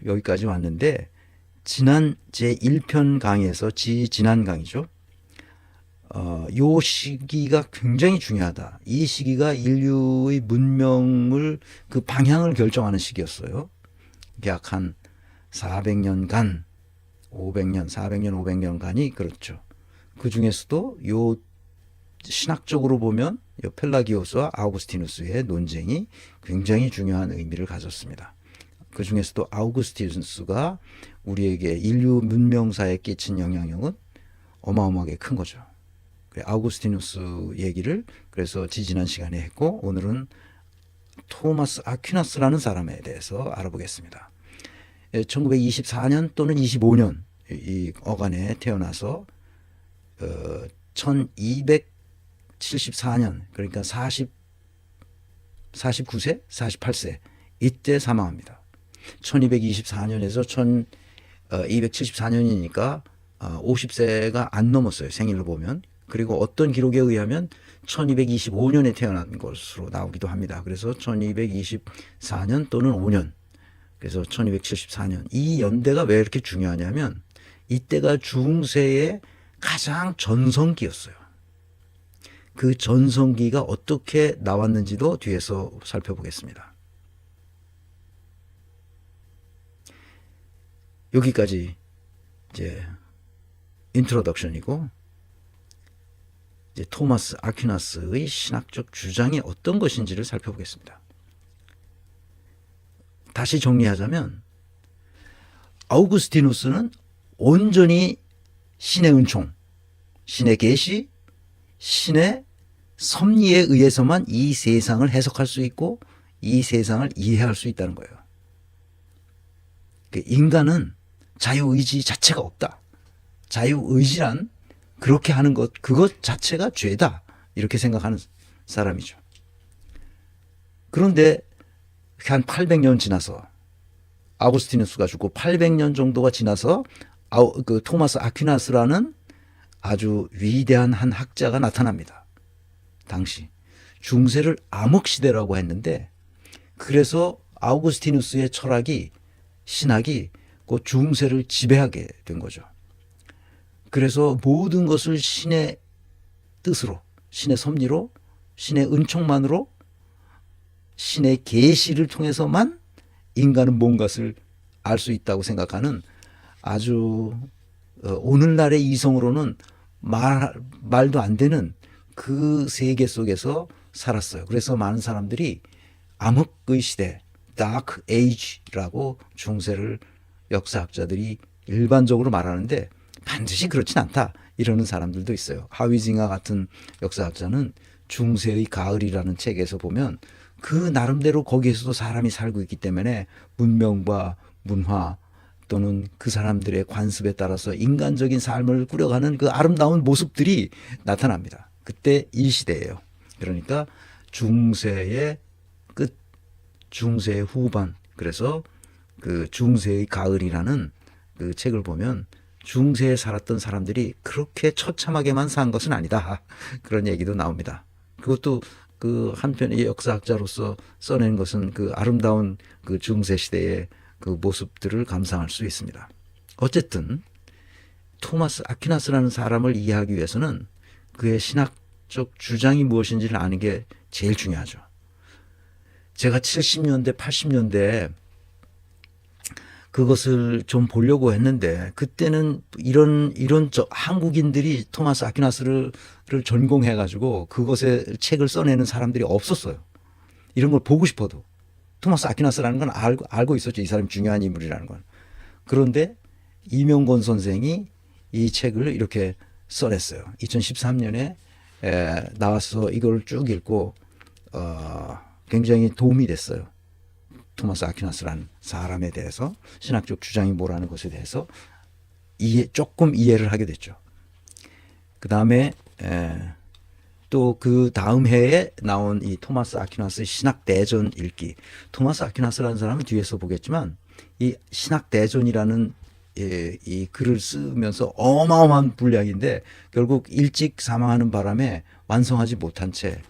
여기까지 왔는데 지난 제1편 강의에서 지난 강의죠. 요 시기가 굉장히 중요하다. 이 시기가 인류의 문명을 그 방향을 결정하는 시기였어요. 약 한 400년간, 500년, 400년, 500년간이 그렇죠. 그 중에서도 요 신학적으로 보면 요 펠라기오스와 아우구스티누스의 논쟁이 굉장히 중요한 의미를 가졌습니다. 그 중에서도 아우구스티누스가 우리에게 인류 문명사에 끼친 영향력은 어마어마하게 큰 거죠. 아우구스티누스 얘기를 그래서 지난 시간에 했고, 오늘은 토마스 아퀴나스라는 사람에 대해서 알아보겠습니다. 1924년 또는 25년 이 어간에 태어나서 1274년, 그러니까 49세, 48세 이때 사망합니다. 1224년에서 1274년이니까 50세가 안 넘었어요. 생일로 보면. 그리고 어떤 기록에 의하면 1225년에 태어난 것으로 나오기도 합니다. 그래서 1224년 또는 5년. 그래서 1274년. 이 연대가 왜 이렇게 중요하냐면 이때가 중세의 가장 전성기였어요. 그 전성기가 어떻게 나왔는지도 뒤에서 살펴보겠습니다. 여기까지 이제 인트로덕션이고, 이제 토마스 아퀴나스의 신학적 주장이 어떤 것인지를 살펴보겠습니다. 다시 정리하자면 아우구스티누스는 온전히 신의 은총, 신의 계시, 신의 섭리에 의해서만 이 세상을 해석할 수 있고 이 세상을 이해할 수 있다는 거예요. 인간은 자유의지 자체가 없다. 자유의지란 그렇게 하는 것, 그것 자체가 죄다. 이렇게 생각하는 사람이죠. 그런데 한 800년 지나서 아우구스티누스가 죽고 800년 정도가 지나서 그 토마스 아퀴나스라는 아주 위대한 한 학자가 나타납니다. 당시 중세를 암흑시대라고 했는데, 그래서 아우구스티누스의 철학이, 신학이 그 중세를 지배하게 된 거죠. 그래서 모든 것을 신의 뜻으로, 신의 섭리로, 신의 은총만으로, 신의 계시를 통해서만 인간은 뭔가를 알 수 있다고 생각하는 아주 오늘날의 이성으로는 말도 안 되는 그 세계 속에서 살았어요. 그래서 많은 사람들이 암흑의 시대, Dark Age라고 중세를 역사학자들이 일반적으로 말하는데 반드시 그렇진 않다 이러는 사람들도 있어요. 하위징하 같은 역사학자는 중세의 가을이라는 책에서 보면 그 나름대로 거기에서도 사람이 살고 있기 때문에 문명과 문화 또는 그 사람들의 관습에 따라서 인간적인 삶을 꾸려가는 그 아름다운 모습들이 나타납니다. 그때 이 시대예요. 그러니까 중세의 끝, 중세의 후반. 그래서 그 중세의 가을이라는 그 책을 보면 중세에 살았던 사람들이 그렇게 처참하게만 산 것은 아니다. 그런 얘기도 나옵니다. 그것도 그 한편의 역사학자로서 써낸 것은 그 아름다운 그 중세 시대의 그 모습들을 감상할 수 있습니다. 어쨌든 토마스 아퀴나스라는 사람을 이해하기 위해서는 그의 신학적 주장이 무엇인지를 아는 게 제일 중요하죠. 제가 70년대, 80년대에 그것을 좀 보려고 했는데, 그때는 이런 한국인들이 토마스 아퀴나스를 전공해가지고 그것에 책을 써내는 사람들이 없었어요. 이런 걸 보고 싶어도. 토마스 아퀴나스라는 건 알고 있었죠. 이 사람이 중요한 인물이라는 건. 그런데 이명건 선생이 이 책을 이렇게 써냈어요. 2013년에 나와서 이걸 쭉 읽고 굉장히 도움이 됐어요. 토마스 아퀴나스라는 사람에 대해서, 신학적 주장이 뭐라는 것에 대해서 조금 이해를 하게 됐죠. 그 다음에 또 그 다음 해에 나온 이 토마스 아퀴나스의 신학대전 읽기. 토마스 아퀴나스라는 사람은 뒤에서 보겠지만 이 신학대전이라는 이 글을 쓰면서 어마어마한 분량인데 결국 일찍 사망하는 바람에 완성하지 못한 채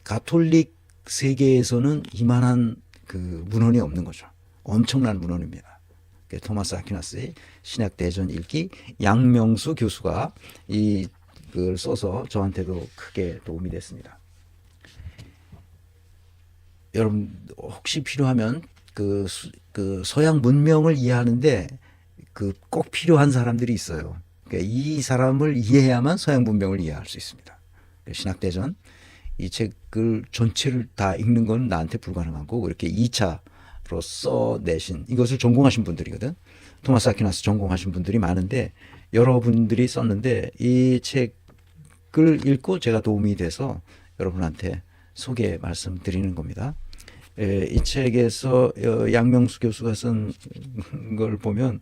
가톨릭 세계에서는 이만한 그 문헌이 없는 거죠. 엄청난 문헌입니다. 토마스 아퀴나스의 신약 대전 읽기, 양명수 교수가 이걸 써서 저한테도 크게 도움이 됐습니다. 여러분 혹시 필요하면 그 서양 문명을 이해하는데 꼭 필요한 사람들이 있어요. 이 사람을 이해해야만 서양 문명을 이해할 수 있습니다. 신학대전 이 책을 전체를 다 읽는 건 나한테 불가능하고 이렇게 2차로 써내신 이것을 전공하신 분들이거든. 토마스 아퀴나스 전공하신 분들이 많은데 여러분들이 썼는데 이 책을 읽고 제가 도움이 돼서 여러분한테 소개 말씀드리는 겁니다. 이 책에서 양명수 교수가 쓴 걸 보면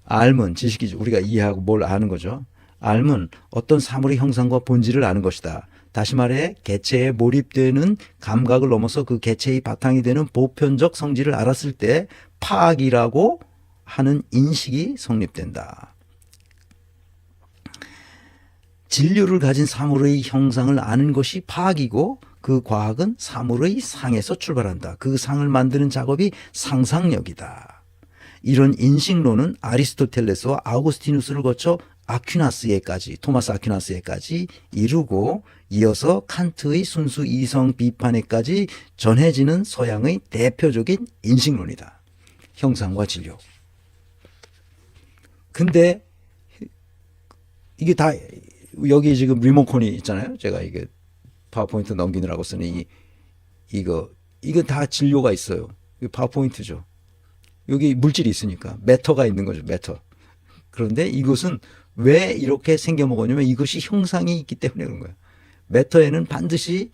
알문, 지식이지 우리가 이해하고 뭘 아는 거죠. 알문, 어떤 사물의 형상과 본질을 아는 것이다. 다시 말해 개체에 몰입되는 감각을 넘어서 그 개체의 바탕이 되는 보편적 성질을 알았을 때 파악이라고 하는 인식이 성립된다. 진료를 가진 사물의 형상을 아는 것이 파악이고 그 과학은 사물의 상에서 출발한다. 그 상을 만드는 작업이 상상력이다. 이런 인식론은 아리스토텔레스와 아우구스티누스를 거쳐 아퀴나스에까지, 토마스 아퀴나스에까지 이르고 이어서 칸트의 순수 이성 비판에까지 전해지는 서양의 대표적인 인식론이다. 형상과 진료. 근데 이게 다 여기 지금 리모컨이 있잖아요. 제가 이게 파워포인트 넘기느라고 쓰는 이거 다 진료가 있어요. 이거 파워포인트죠. 여기 물질이 있으니까 매터가 있는 거죠. 매터. 그런데 이것은 왜 이렇게 생겨먹었냐면 이것이 형상이 있기 때문에 그런 거예요. 매터에는 반드시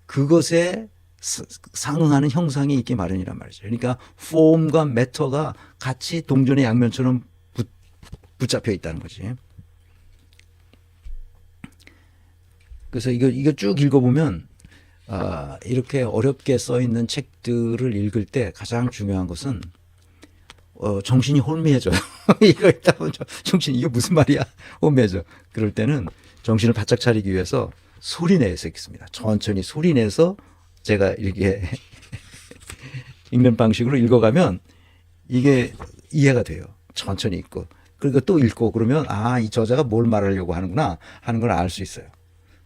그것에 상응하는 형상이 있기 마련이란 말이죠. 그러니까 폼과 매터가 같이 동전의 양면처럼 붙잡혀 있다는 거지. 그래서 이거 쭉 읽어보면 이렇게 어렵게 써 있는 책들을 읽을 때 가장 중요한 것은 정신이 혼미해져요. 이거 읽다 보면 정신이 이게 무슨 말이야? 혼미해져. 그럴 때는 정신을 바짝 차리기 위해서 소리내서 읽습니다. 천천히 소리내서 제가 이렇게 읽는 방식으로 읽어가면 이게 이해가 돼요. 천천히 읽고. 그리고 또 읽고 그러면 이 저자가 뭘 말하려고 하는구나 하는 걸 알 수 있어요.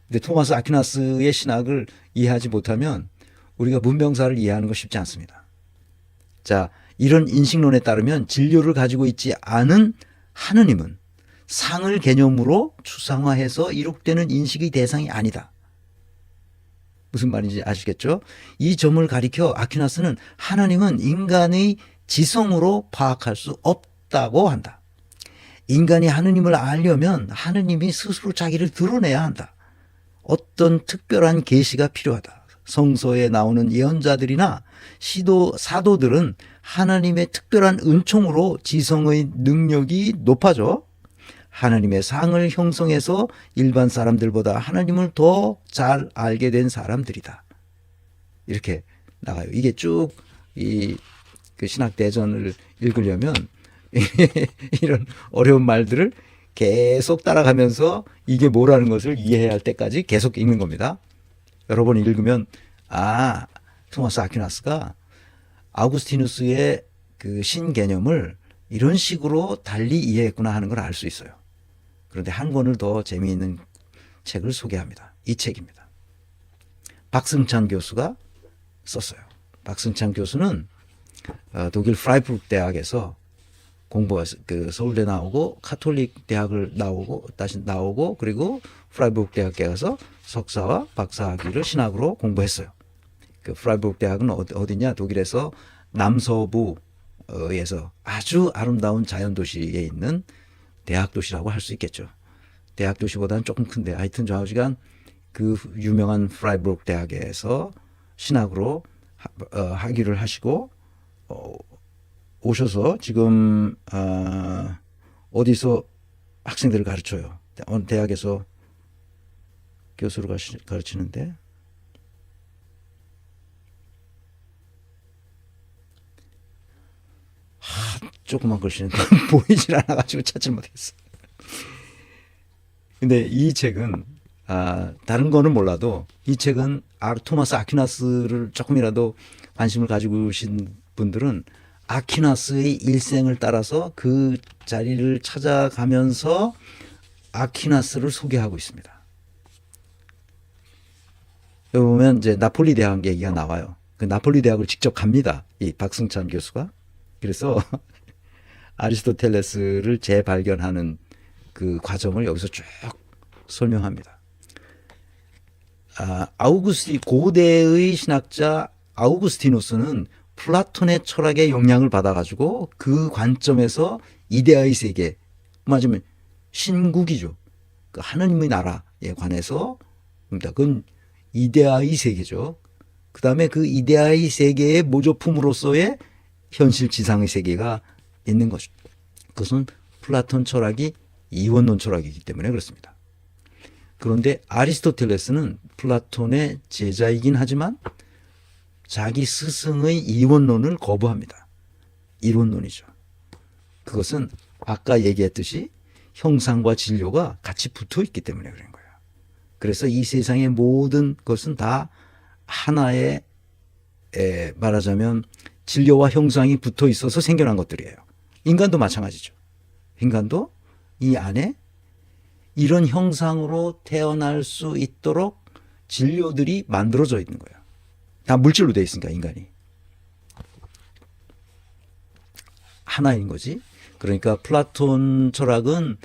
근데 토마스 아퀴나스의 신학을 이해하지 못하면 우리가 문명사를 이해하는 거 쉽지 않습니다. 자, 이런 인식론에 따르면 진료를 가지고 있지 않은 하느님은 상을 개념으로 추상화해서 이룩되는 인식의 대상이 아니다. 무슨 말인지 아시겠죠? 이 점을 가리켜 아퀴나스는 하나님은 인간의 지성으로 파악할 수 없다고 한다. 인간이 하느님을 알려면 하느님이 스스로 자기를 드러내야 한다. 어떤 특별한 계시가 필요하다. 성서에 나오는 예언자들이나 사도들은 하나님의 특별한 은총으로 지성의 능력이 높아져 하나님의 상을 형성해서 일반 사람들보다 하나님을 더 잘 알게 된 사람들이다. 이렇게 나가요. 이게 쭉 그 신학대전을 읽으려면 이런 어려운 말들을 계속 따라가면서 이게 뭐라는 것을 이해해야 할 때까지 계속 읽는 겁니다. 여러 번 읽으면 토마스 아퀴나스가 아우구스티누스의 그 신개념을 이런 식으로 달리 이해했구나 하는 걸 알 수 있어요. 그런데 한 권을 더 재미있는 책을 소개합니다. 이 책입니다. 박승찬 교수가 썼어요. 박승찬 교수는 독일 프라이부르크 대학에서 그 서울대 나오고 카톨릭 대학을 다시 나오고 그리고 프라이부르크 대학에 가서 석사와 박사학위를 신학으로 공부했어요. 그 프라이부르크 대학은 어디냐? 독일에서 남서부에서 아주 아름다운 자연 도시에 있는 대학 도시라고 할 수 있겠죠. 대학 도시보다는 조금 큰데 하여튼 좌우지간 그 유명한 프라이부르크 대학에서 신학으로 학위를 하시고 오셔서 지금 어디서 학생들을 가르쳐요. 어느 대학에서 교수로 가르치는데 조그만 글씨는 보이질 않아가지고 찾질 못했어. 근데 이 책은 다른 거는 몰라도 이 책은 토마스 아퀴나스를 조금이라도 관심을 가지고 계신 분들은 아퀴나스의 일생을 따라서 그 자리를 찾아가면서 아퀴나스를 소개하고 있습니다. 여기 보면 이제 나폴리 대학 얘기가 나와요. 그 나폴리 대학을 직접 갑니다. 이 박승찬 교수가. 그래서 아리스토텔레스를 재발견하는 그 과정을 여기서 쭉 설명합니다. 고대의 신학자 아우구스티누스는 플라톤의 철학의 영향을 받아가지고 그 관점에서 이데아의 세계, 맞으면 신국이죠. 그 하느님의 나라에 관해서, 그건 이데아의 세계죠. 그 다음에 그 이데아의 세계의 모조품으로서의 현실 지상의 세계가 있는 것이죠. 그것은 플라톤 철학이 이원론 철학이기 때문에 그렇습니다. 그런데 아리스토텔레스는 플라톤의 제자이긴 하지만 자기 스승의 이원론을 거부합니다. 이론론이죠. 그것은 아까 얘기했듯이 형상과 진료가 같이 붙어 있기 때문에 그런 거예요. 그래서 이 세상의 모든 것은 다 하나의 말하자면 진료와 형상이 붙어 있어서 생겨난 것들이에요. 인간도 마찬가지죠. 인간도 이 안에 이런 형상으로 태어날 수 있도록 진료들이 만들어져 있는 거예요. 다 물질로 되어 있으니까 인간이. 하나인 거지. 그러니까 플라톤 철학은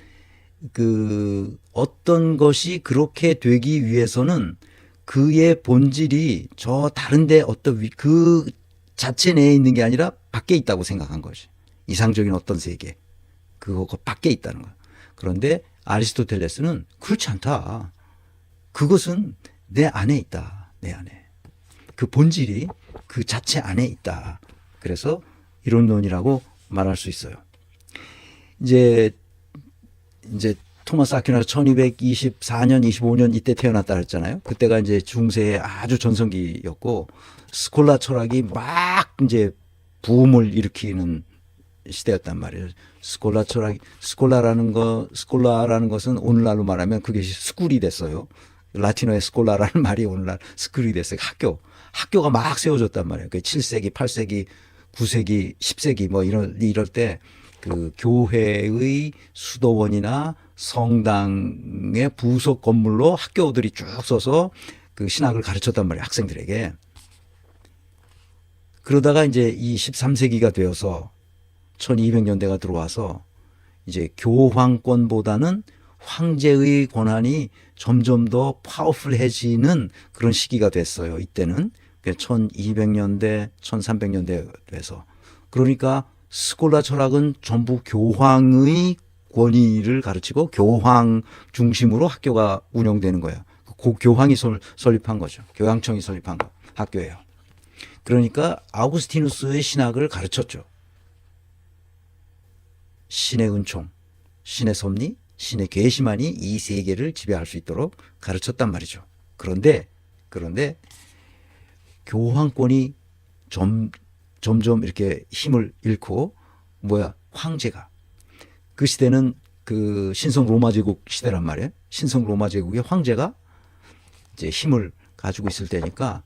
그 어떤 것이 그렇게 되기 위해서는 그의 본질이 저 다른데 어떤 그 자체 내에 있는 게 아니라 밖에 있다고 생각한 거지. 이상적인 어떤 세계. 그거 밖에 있다는 거야. 그런데 아리스토텔레스는 그렇지 않다. 그것은 내 안에 있다. 내 안에. 그 본질이 그 자체 안에 있다. 그래서 이론론이라고 말할 수 있어요. 이제 토마스 아퀴나스 1224년, 25년 이때 태어났다 했잖아요. 그때가 이제 중세의 아주 전성기였고 스콜라 철학이 막 이제 부음을 일으키는 시대였단 말이에요. 스콜라라는 것은 오늘날로 말하면 그게 스쿨이 됐어요. 라틴어의 스콜라라는 말이 오늘날 스쿨이 됐어요. 학교가 막 세워졌단 말이에요. 7세기, 8세기, 9세기, 10세기 뭐 이럴 때 그 교회의 수도원이나 성당의 부속 건물로 학교들이 쭉 서서 그 신학을 가르쳤단 말이에요. 학생들에게. 그러다가 이제 이 13세기가 되어서 1200년대가 들어와서 이제 교황권보다는 황제의 권한이 점점 더 파워풀해지는 그런 시기가 됐어요. 이때는 1200년대, 1300년대 돼서. 그러니까 스콜라 철학은 전부 교황의 권위를 가르치고 교황 중심으로 학교가 운영되는 거예요. 교황이 설립한 거죠. 교황청이 설립한 학교예요. 그러니까 아우구스티누스의 신학을 가르쳤죠. 신의 은총, 신의 섭리, 신의 계시만이 이 세계를 지배할 수 있도록 가르쳤단 말이죠. 그런데 교황권이 점점 이렇게 힘을 잃고 황제가 그 시대는 그 신성 로마 제국 시대란 말이에요. 신성 로마 제국의 황제가 이제 힘을 가지고 있을 때니까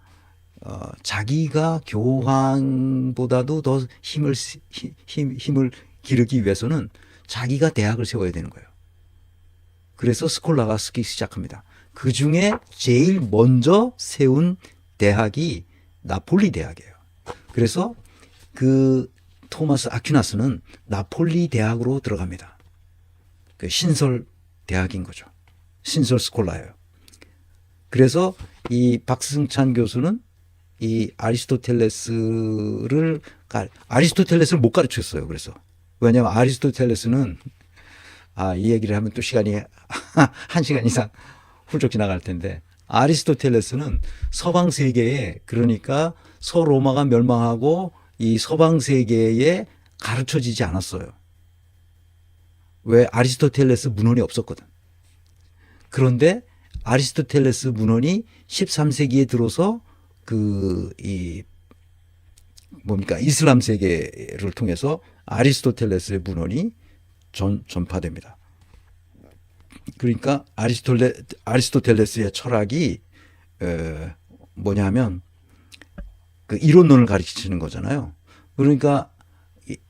자기가 교황보다도 더 힘을 기르기 위해서는 자기가 대학을 세워야 되는 거예요. 그래서 스콜라가 쓰기 시작합니다. 그 중에 제일 먼저 세운 대학이 나폴리 대학이에요. 그래서 그 토마스 아퀴나스는 나폴리 대학으로 들어갑니다. 그 신설 대학인 거죠. 신설 스콜라예요. 그래서 이 박승찬 교수는 이 아리스토텔레스를 못 가르쳤어요. 그래서 왜냐하면 아리스토텔레스는 이 얘기를 하면 또 시간이 1시간 이상 훌쩍 지나갈 텐데 아리스토텔레스는 서방 세계에 그러니까 서로마가 멸망하고 이 서방 세계에 가르쳐지지 않았어요. 왜? 아리스토텔레스 문헌이 없었거든. 그런데 아리스토텔레스 문헌이 13세기에 들어서 이슬람 세계를 통해서 아리스토텔레스의 문헌이 전파됩니다. 그러니까 아리스토텔레스의 철학이 뭐냐면 그 이론론을 가르치는 거잖아요. 그러니까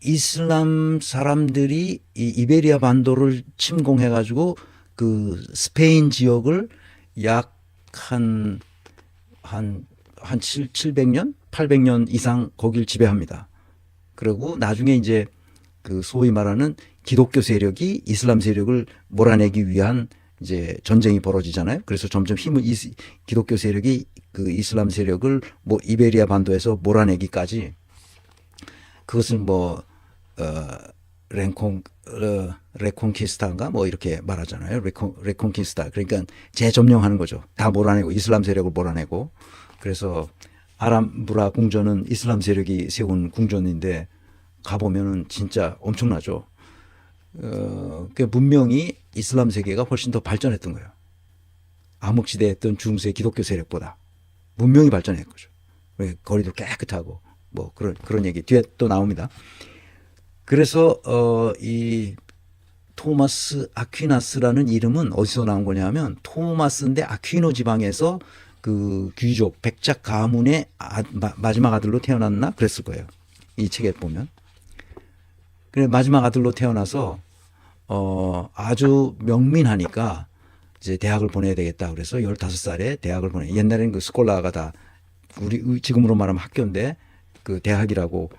이슬람 사람들이 이 이베리아 반도를 침공해가지고 그 스페인 지역을 약 한 700년, 800년 이상 거길 지배합니다. 그리고 나중에 이제 그 소위 말하는 기독교 세력이 이슬람 세력을 몰아내기 위한 이제 전쟁이 벌어지잖아요. 그래서 점점 기독교 세력이 그 이슬람 세력을 뭐 이베리아 반도에서 몰아내기까지 그것을 뭐 레콘키스타인가 뭐 이렇게 말하잖아요. 레콘키스타. 그러니까 재점령하는 거죠. 다 몰아내고 이슬람 세력을 몰아내고. 그래서 아람브라 궁전은 이슬람 세력이 세운 궁전인데 가보면은 진짜 엄청나죠. 그 문명이 이슬람 세계가 훨씬 더 발전했던 거예요. 암흑시대에 했던 중세 기독교 세력보다 문명이 발전했던 거죠. 거리도 깨끗하고 뭐 그런 얘기 뒤에 또 나옵니다. 그래서 이 토마스 아퀴나스라는 이름은 어디서 나온 거냐면 토마스인데 아퀴노 지방에서 그 귀족 백작 가문의 마지막 아들로 태어났나 그랬을 거예요. 이 책에 보면. 그래 마지막 아들로 태어나서 아주 명민하니까 이제 대학을 보내야 되겠다. 그래서 15살에 대학을 보내. 옛날에는 그 스콜라가 다 우리 지금으로 말하면 학교인데 그 대학이라고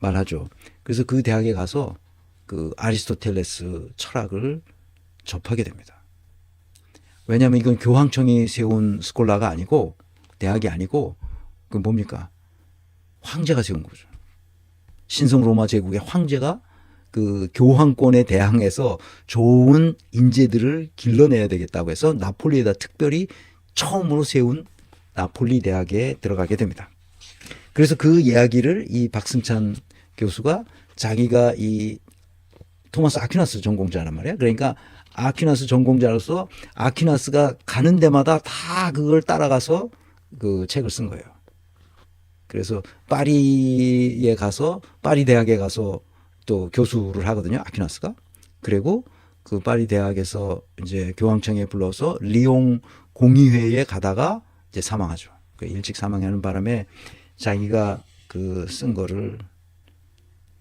말하죠. 그래서 그 대학에 가서 그 아리스토텔레스 철학을 접하게 됩니다. 왜냐하면 이건 교황청이 세운 스콜라가 아니고 대학이 아니고 그 뭡니까? 황제가 세운 거죠. 신성 로마 제국의 황제가 그 교황권에 대항해서 좋은 인재들을 길러내야 되겠다고 해서 나폴리에다 특별히 처음으로 세운 나폴리 대학에 들어가게 됩니다. 그래서 그 이야기를 이 박승찬 교수가 자기가 이 토마스 아퀴나스 전공자란 말이야. 그러니까 아퀴나스 전공자로서 아퀴나스가 가는 데마다 다 그걸 따라가서 그 책을 쓴 거예요. 그래서 파리에 가서 파리 대학에 가서 또 교수를 하거든요. 아퀴나스가. 그리고 그 파리 대학에서 이제 교황청에 불러서 리옹 공의회에 가다가 이제 사망하죠. 일찍 사망하는 바람에 자기가 그 쓴 거를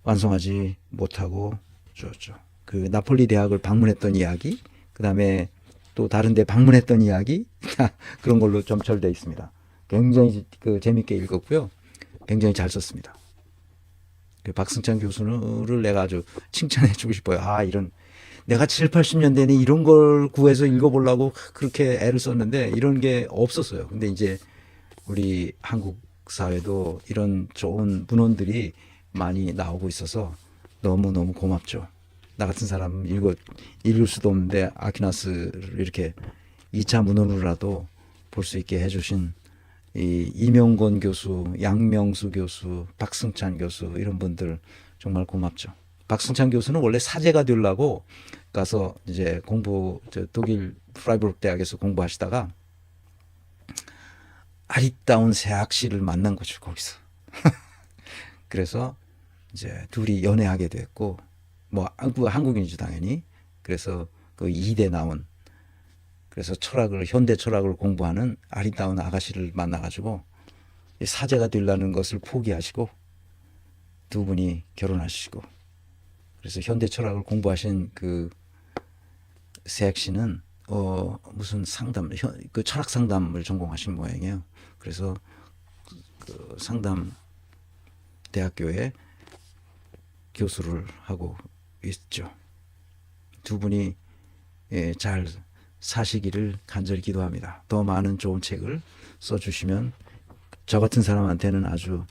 완성하지 못하고 줬죠. 그 나폴리 대학을 방문했던 이야기, 그 다음에 또 다른 데 방문했던 이야기, 그런 걸로 점철되어 있습니다. 굉장히 그 재밌게 읽었고요. 굉장히 잘 썼습니다. 그 박승찬 교수를 내가 아주 칭찬해 주고 싶어요. 내가 7, 80년대에 이런 걸 구해서 읽어보려고 그렇게 애를 썼는데 이런 게 없었어요. 근데 이제 우리 한국 사회도 이런 좋은 문헌들이 많이 나오고 있어서 너무너무 고맙죠. 나 같은 사람 읽을 수도 없는데 아퀴나스를 이렇게 2차 문헌으로라도 볼 수 있게 해주신 이 이명건 교수, 양명수 교수, 박승찬 교수 이런 분들 정말 고맙죠. 박승찬 교수는 원래 사제가 되려고 가서 이제 독일 프라이부르크 대학에서 공부하시다가 아리따운 새학씨를 만난 거죠, 거기서. 그래서 이제 둘이 연애하게 됐고, 뭐 한국인이죠 당연히. 그래서 그 이대 나온, 그래서 현대 철학을 공부하는 아리따운 아가씨를 만나가지고 사제가 되려는 것을 포기하시고 두 분이 결혼하시고, 그래서 현대 철학을 공부하신 그 새학 씨는 무슨 그 철학 상담을 전공하신 모양이에요. 그래서 그 상담 대학교에 교수를 하고 있죠. 두 분이 잘 사시기를 간절히 기도합니다. 더 많은 좋은 책을 써주시면 저 같은 사람한테는 아주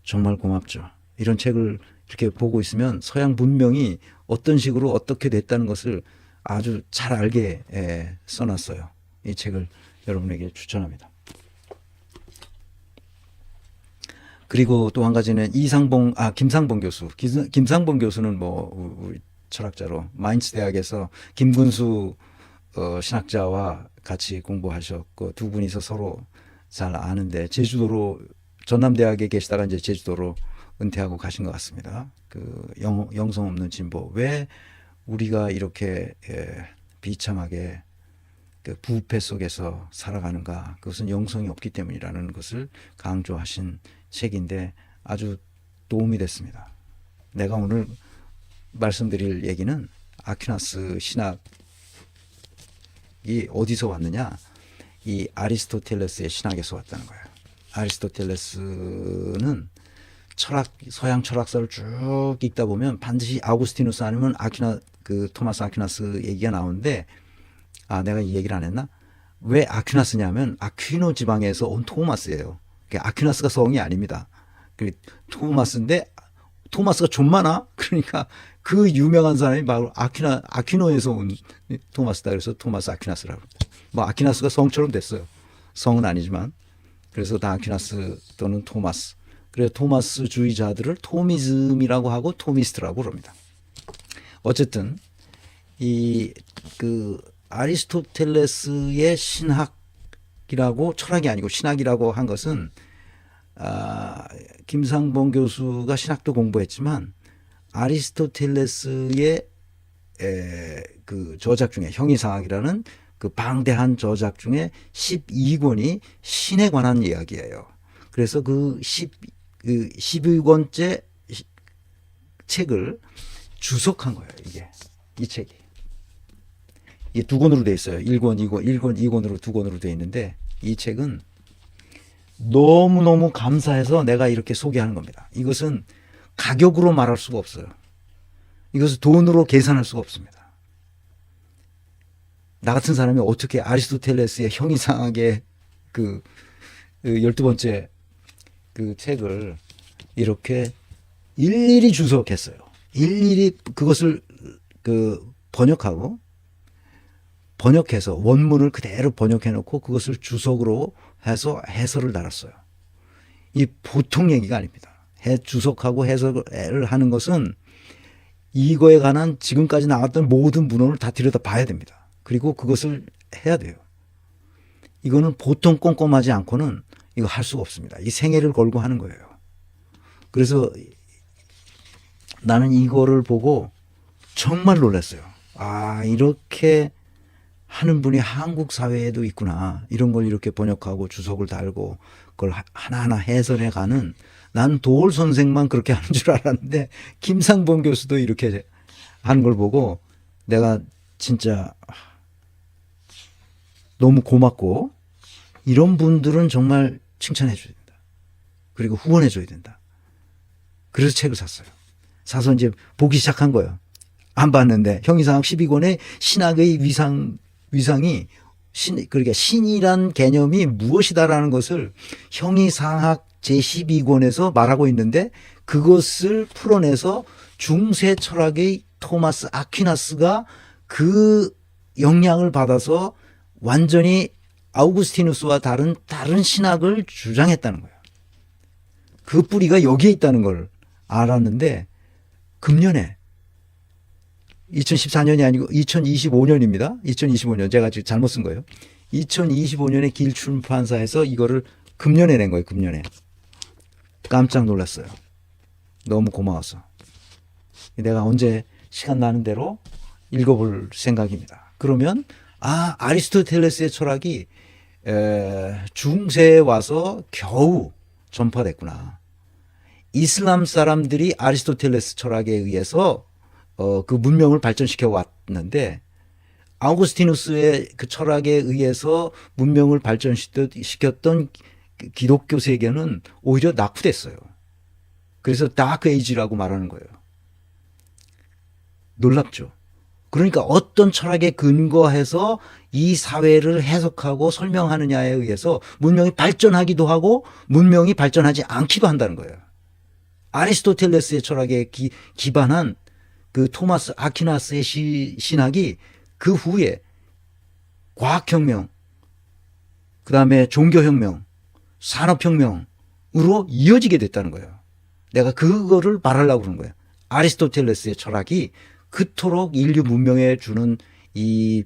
정말 고맙죠. 이런 책을 이렇게 보고 있으면 서양 문명이 어떤 식으로 어떻게 됐다는 것을 아주 잘 알게 써놨어요. 이 책을 여러분에게 추천합니다. 그리고 또 한 가지는 김상봉 교수. 김상봉 교수는 뭐 우리 철학자로 마인츠 대학에서 김근수 신학자와 같이 공부하셨고 두 분이서 서로 잘 아는데 제주도로 전남대학에 계시다가 이제 제주도로 은퇴하고 가신 것 같습니다. 그 영성 없는 진보. 왜 우리가 이렇게 비참하게 그 부패 속에서 살아가는가? 그것은 영성이 없기 때문이라는 것을 강조하신 책인데 아주 도움이 됐습니다. 내가 오늘 말씀드릴 얘기는 아퀴나스 신학이 어디서 왔느냐? 이 아리스토텔레스의 신학에서 왔다는 거예요. 아리스토텔레스는 서양 철학사를 쭉 읽다 보면 반드시 아우구스티누스 아니면 토마스 아퀴나스 얘기가 나오는데, 내가 이 얘기를 안 했나? 왜 아퀴나스냐면 아퀴노 지방에서 온 토마스예요. 아퀴나스가 성이 아닙니다. 토마스인데 토마스가 좀 많아? 그러니까 그 유명한 사람이 바로 아퀴노에서 온 토마스다. 그래서 토마스 아퀴나스라고. 아퀴나스가 성처럼 됐어요. 성은 아니지만. 그래서 다 아퀴나스 또는 토마스. 그래서 토마스주의자들을 토미즘이라고 하고 토미스트라고 그럽니다. 어쨌든 아리스토텔레스의 신학이라고, 철학이 아니고 신학이라고 한 것은 김상봉 교수가 신학도 공부했지만 아리스토텔레스의 그 저작 중에 형이상학이라는 그 방대한 저작 중에 12권이 신에 관한 이야기예요. 그래서 그 12권째 책을 주석한 거예요. 이 책이. 이게 두 권으로 돼 있어요. 1권, 2권으로 두 권으로 돼 있는데 이 책은 너무너무 감사해서 내가 이렇게 소개하는 겁니다. 이것은 가격으로 말할 수가 없어요. 이것을 돈으로 계산할 수가 없습니다. 나 같은 사람이 어떻게 아리스토텔레스의 형이상학의 그 12번째 그 책을 이렇게 일일이 주석했어요. 일일이 그것을 번역해서 원문을 그대로 번역해 놓고 그것을 주석으로 해서 해설을 달았어요. 이 보통 얘기가 아닙니다. 주석하고 해설을 하는 것은 이거에 관한 지금까지 나왔던 모든 문헌을 다 들여다 봐야 됩니다. 그리고 그것을 해야 돼요. 이거는 보통 꼼꼼하지 않고는 이거 할 수가 없습니다. 이 생애를 걸고 하는 거예요. 그래서 나는 이거를 보고 정말 놀랐어요. 이렇게 하는 분이 한국 사회에도 있구나. 이런 걸 이렇게 번역하고 주석을 달고 그걸 하나하나 해설해 가는, 난 도올 선생만 그렇게 하는 줄 알았는데 김상봉 교수도 이렇게 하는 걸 보고 내가 진짜 너무 고맙고, 이런 분들은 정말 칭찬해 줘야 된다. 그리고 후원해 줘야 된다. 그래서 책을 샀어요. 사서 이제 보기 시작한 거예요. 안 봤는데 형이상학 12권의 신학의 위상이 그러니까 신이란 개념이 무엇이다라는 것을 형이상학 제12권에서 말하고 있는데, 그것을 풀어내서 중세 철학의 토마스 아퀴나스가 그 영향을 받아서 완전히 아우구스티누스와 다른 신학을 주장했다는 거예요. 그 뿌리가 여기에 있다는 걸 알았는데, 금년에 2014년이 아니고 2025년입니다. 2025년. 제가 지금 잘못 쓴 거예요. 2025년에 길출판사에서 이거를 금년에 낸 거예요. 금년에. 깜짝 놀랐어요. 너무 고마워서. 내가 언제 시간 나는 대로 읽어볼 생각입니다. 그러면 아리스토텔레스의 철학이 중세에 와서 겨우 전파됐구나. 이슬람 사람들이 아리스토텔레스 철학에 의해서 그 문명을 발전시켜 왔는데, 아우구스티누스의 그 철학에 의해서 문명을 발전시켰던 기독교 세계는 오히려 낙후됐어요. 그래서 다크 에이지라고 말하는 거예요. 놀랍죠. 그러니까 어떤 철학에 근거해서 이 사회를 해석하고 설명하느냐에 의해서 문명이 발전하기도 하고 문명이 발전하지 않기도 한다는 거예요. 아리스토텔레스의 철학에 기반한 그 토마스 아퀴나스의 신학이 그 후에 과학혁명, 그 다음에 종교혁명, 산업혁명으로 이어지게 됐다는 거예요. 내가 그거를 말하려고 그런 거예요. 아리스토텔레스의 철학이 그토록 인류 문명에 주는 이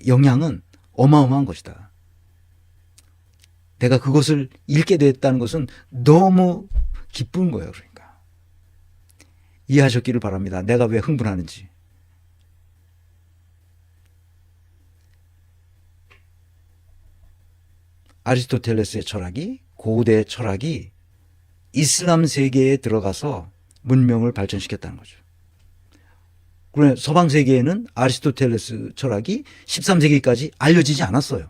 영향은 어마어마한 것이다. 내가 그것을 읽게 됐다는 것은 너무 기쁜 거예요. 그러니까 이해하셨기를 바랍니다. 내가 왜 흥분하는지. 아리스토텔레스의 철학이, 고대 철학이 이슬람 세계에 들어가서 문명을 발전시켰다는 거죠. 그런데 서방 세계에는 아리스토텔레스 철학이 13세기까지 알려지지 않았어요.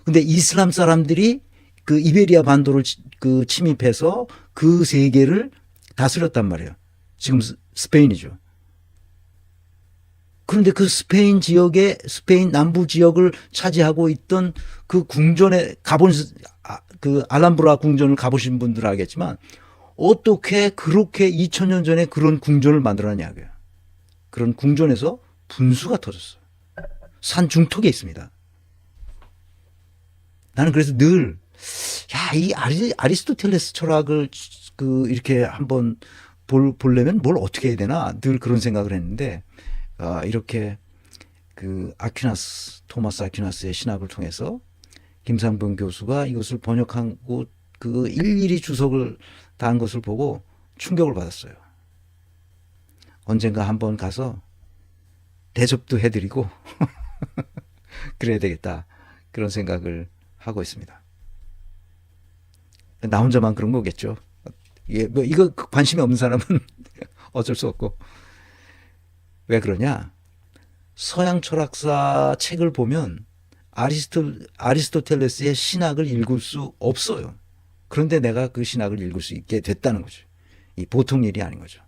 근데 이슬람 사람들이 그 이베리아 반도를 그 침입해서 그 세계를 다스렸단 말이에요. 지금 스페인이죠. 그런데 그 스페인 지역에 스페인 남부 지역을 차지하고 있던 그 궁전에 가본 그 알람브라 궁전을 가보신 분들은 알겠지만 어떻게 그렇게 2000년 전에 그런 궁전을 만들어놨냐고요. 그런 궁전에서 분수가 터졌어요. 산 중턱에 있습니다. 나는 그래서 늘, 야, 이 아리스토텔레스 철학을 그 이렇게 한번 보려면 뭘 어떻게 해야 되나 늘 그런 생각을 했는데, 이렇게 그 토마스 아퀴나스의 신학을 통해서 김상병 교수가 이것을 번역하고 그 일일이 주석을 다한 것을 보고 충격을 받았어요. 언젠가 한번 가서 대접도 해드리고 그래야 되겠다. 그런 생각을 하고 있습니다. 나 혼자만 그런 거겠죠. 예, 뭐 이거 관심이 없는 사람은 어쩔 수 없고. 왜 그러냐? 서양 철학사 책을 보면 아리스토텔레스의 신학을 읽을 수 없어요. 그런데 내가 그 신학을 읽을 수 있게 됐다는 거죠. 이 보통 일이 아닌 거죠.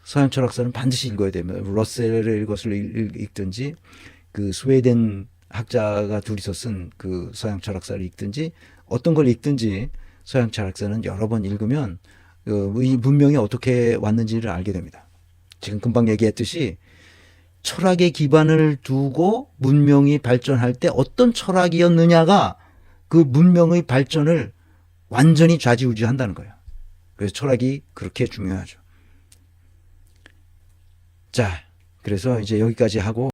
서양 철학사는 반드시 읽어야 되면 러셀의 것을 읽든지 그 스웨덴 학자가 둘이서 쓴 그 서양 철학사를 읽든지 어떤 걸 읽든지 서양 철학사는 여러 번 읽으면 이 문명이 어떻게 왔는지를 알게 됩니다. 지금 금방 얘기했듯이 철학의 기반을 두고 문명이 발전할 때 어떤 철학이었느냐가 그 문명의 발전을 완전히 좌지우지한다는 거예요. 그래서 철학이 그렇게 중요하죠. 자, 그래서 이제 여기까지 하고